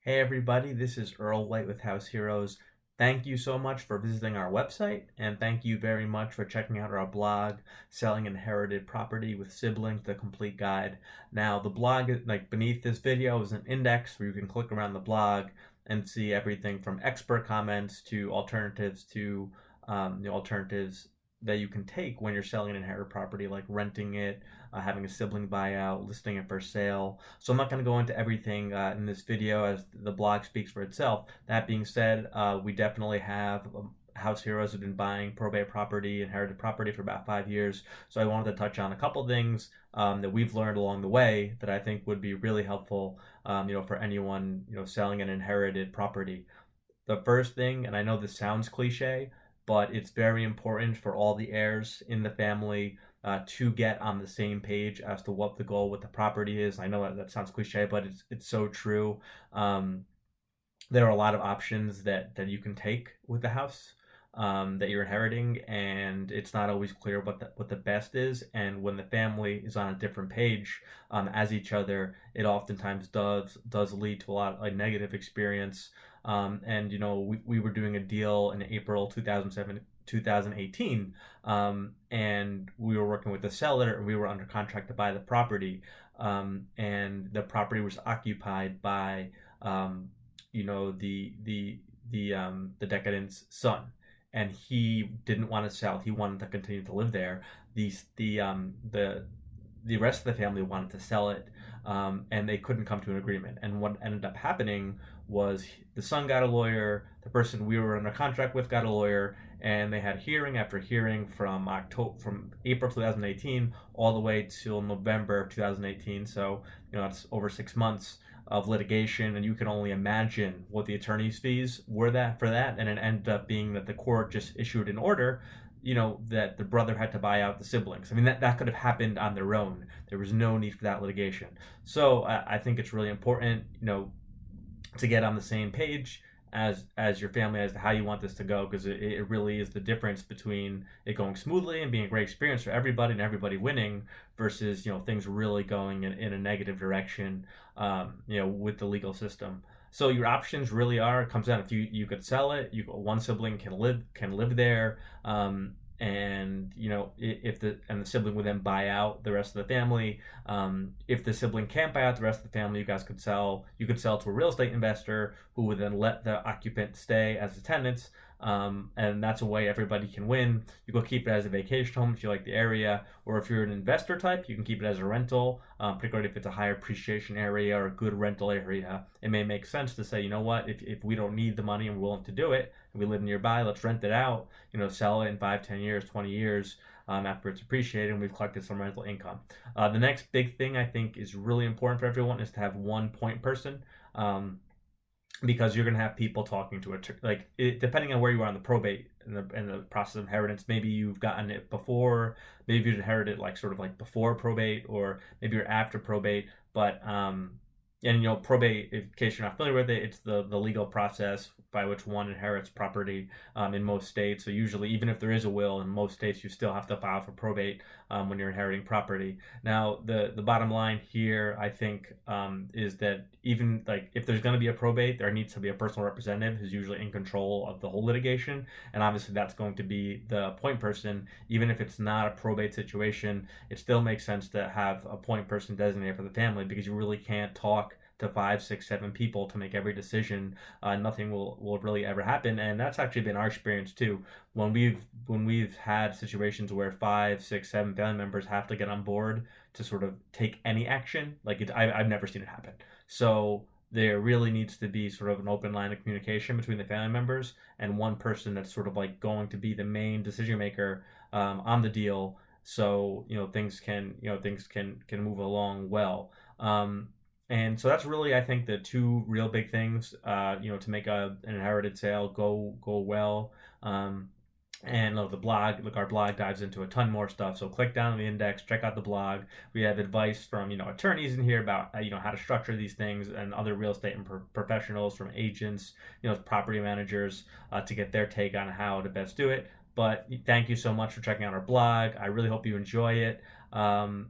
Hey everybody, this is Earl White with House Heroes. Thank you so much for visiting our website, and thank you very much for checking out our blog, Selling Inherited Property with Siblings, the Complete Guide. Now, the blog, like beneath this video, is an index where you can click around the blog and see everything from expert comments to alternatives to the alternatives that you can take when you're selling an inherited property, like renting it, having a sibling buyout, listing it for sale. So I'm not going to go into everything in this video, as the blog speaks for itself. That being said, we definitely have House Heroes have been buying probate property, inherited property for about 5 years. So I wanted to touch on a couple things that we've learned along the way that I think would be really helpful, for anyone, selling an inherited property. The first thing, and I know this sounds cliche, but it's very important for all the heirs in the family to get on the same page as to what the goal with the property is. I know that sounds cliche, but it's so true. There are a lot of options that you can take with the house that you're inheriting, and it's not always clear what the best is. And when the family is on a different page as each other, it oftentimes does lead to a lot of negative experience. And we were doing a deal in April 2018, and we were working with the seller, and we were under contract to buy the property, and the property was occupied by the decadent's son, and he didn't want to sell. He wanted to continue to live there. The rest of the family wanted to sell it, and they couldn't come to an agreement. And what ended up happening was the son got a lawyer, the person we were under contract with got a lawyer, and they had hearing after hearing from April 2018 all the way till November of 2018. So it's over 6 months of litigation, and you can only imagine what the attorney's fees were for that. And it ended up being that the court just issued an order, that the brother had to buy out the siblings. I mean, that could have happened on their own. There was no need for that litigation. So I think it's really important, to get on the same page as your family as to how you want this to go, because it really is the difference between it going smoothly and being a great experience for everybody and everybody winning versus things really going in a negative direction, with the legal system. So your options really are, it comes down, if you could sell it, one sibling can live there, and if the sibling would then buy out the rest of the family. If the sibling can't buy out the rest of the family, you could sell to a real estate investor who would then let the occupant stay as the tenants, and that's a way everybody can win. You could keep it as a vacation home if you like the area, or if you're an investor type, you can keep it as a rental, particularly if it's a higher appreciation area or a good rental area. It may make sense to say, if we don't need the money and we're willing to do it, and we live nearby, let's rent it out, sell it in 5, 10 years, 20 years, after it's appreciated and we've collected some rental income. The next big thing I think is really important for everyone is to have one point person, because you're going to have people talking to it, depending on where you are in the probate and the process of inheritance. Maybe you've gotten it before, maybe you've inherited before probate, or maybe you're after probate, but probate, in case you're not familiar with it, it's the legal process by which one inherits property in most states. So usually, even if there is a will, in most states you still have to file for probate when you're inheriting property. Now, the bottom line here, I think, is that even if there's going to be a probate, there needs to be a personal representative who's usually in control of the whole litigation, and obviously that's going to be the point person. Even if it's not a probate situation, it still makes sense to have a point person designated for the family, because you really can't talk to 5, 6, 7 people to make every decision. Nothing will really ever happen, and that's actually been our experience too. When we've had situations where 5, 6, 7 family members have to get on board to sort of take any action, I've never seen it happen. So there really needs to be sort of an open line of communication between the family members and one person that's sort of going to be the main decision maker on the deal. So things can move along well. And so that's really, I think, the two real big things, to make an inherited sale go well. And the blog, our blog dives into a ton more stuff. So click down on the index, check out the blog. We have advice from attorneys in here about how to structure these things, and other real estate and professionals, from agents, property managers, to get their take on how to best do it. But thank you so much for checking out our blog. I really hope you enjoy it. And